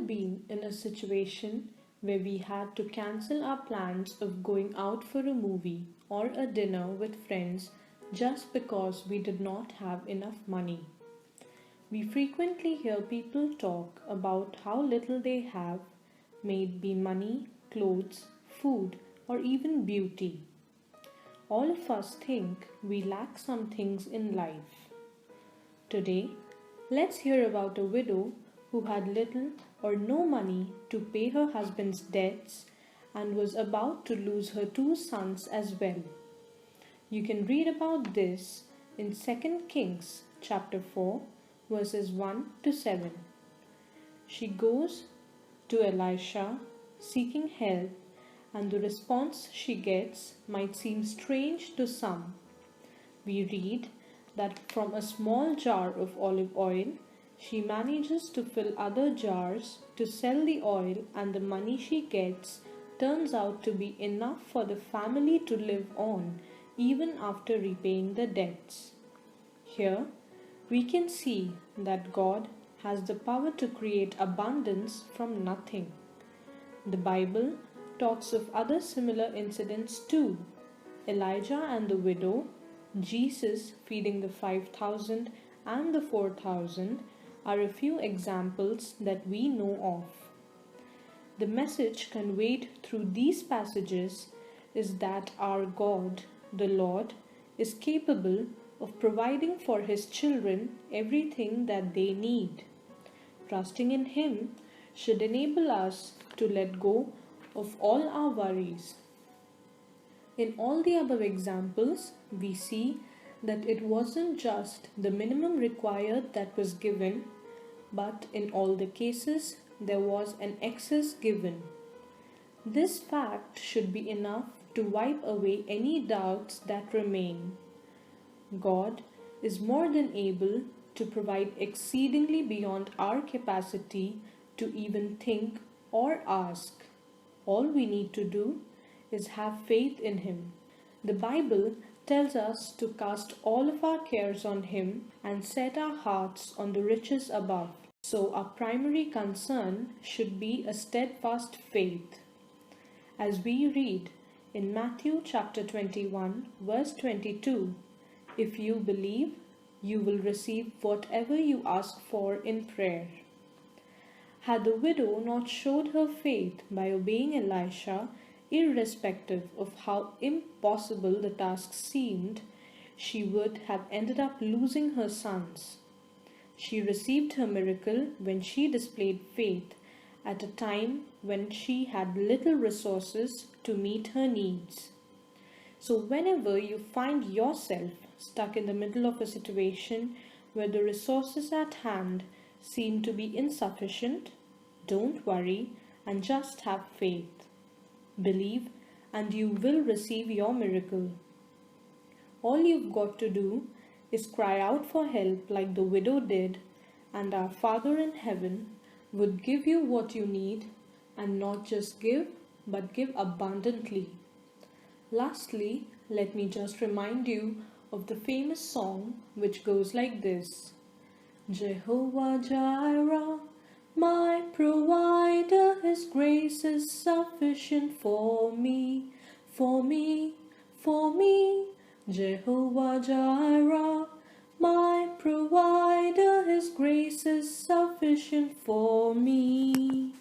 been in a situation where we had to cancel our plans of going out for a movie or a dinner with friends just because we did not have enough money? We frequently hear people talk about how little they have, may it be money, clothes, food, or even beauty. All of us think we lack some things in life. Today, let's hear about a widow who had little or no money to pay her husband's debts and was about to lose her two sons as well. You can read about this in 2 Kings chapter 4 verses 1 to 7. She goes to Elisha seeking help, and the response she gets might seem strange to some. We read that from a small jar of olive oil, she manages to fill other jars to sell the oil, and the money she gets turns out to be enough for the family to live on even after repaying the debts. Here, we can see that God has the power to create abundance from nothing. The Bible talks of other similar incidents too. Elijah and the widow, Jesus feeding the 5,000 and the 4,000 are a few examples that we know of. The message conveyed through these passages is that our God, the Lord, is capable of providing for His children everything that they need. Trusting in Him should enable us to let go of all our worries. In all the above examples, we see that it wasn't just the minimum required that was given, but in all the cases there was an excess given. This fact should be enough to wipe away any doubts that remain. God is more than able to provide exceedingly beyond our capacity to even think or ask. All we need to do is have faith in Him. The Bible tells us to cast all of our cares on Him and set our hearts on the riches above. So our primary concern should be a steadfast faith. As we read in Matthew chapter 21 verse 22, if you believe, you will receive whatever you ask for in prayer. Had the widow not showed her faith by obeying Elisha, irrespective of how impossible the task seemed, she would have ended up losing her sons. She received her miracle when she displayed faith at a time when she had little resources to meet her needs. So whenever you find yourself stuck in the middle of a situation where the resources at hand seem to be insufficient, don't worry and just have faith. Believe and you will receive your miracle. All you've got to do is cry out for help like the widow did, and our Father in heaven would give you what you need, and not just give, but give abundantly. Lastly, let me just remind you of the famous song which goes like this. Jehovah Jireh, my provider, His grace is sufficient for me, for me, for me. Jehovah Jireh, my provider, His grace is sufficient for me.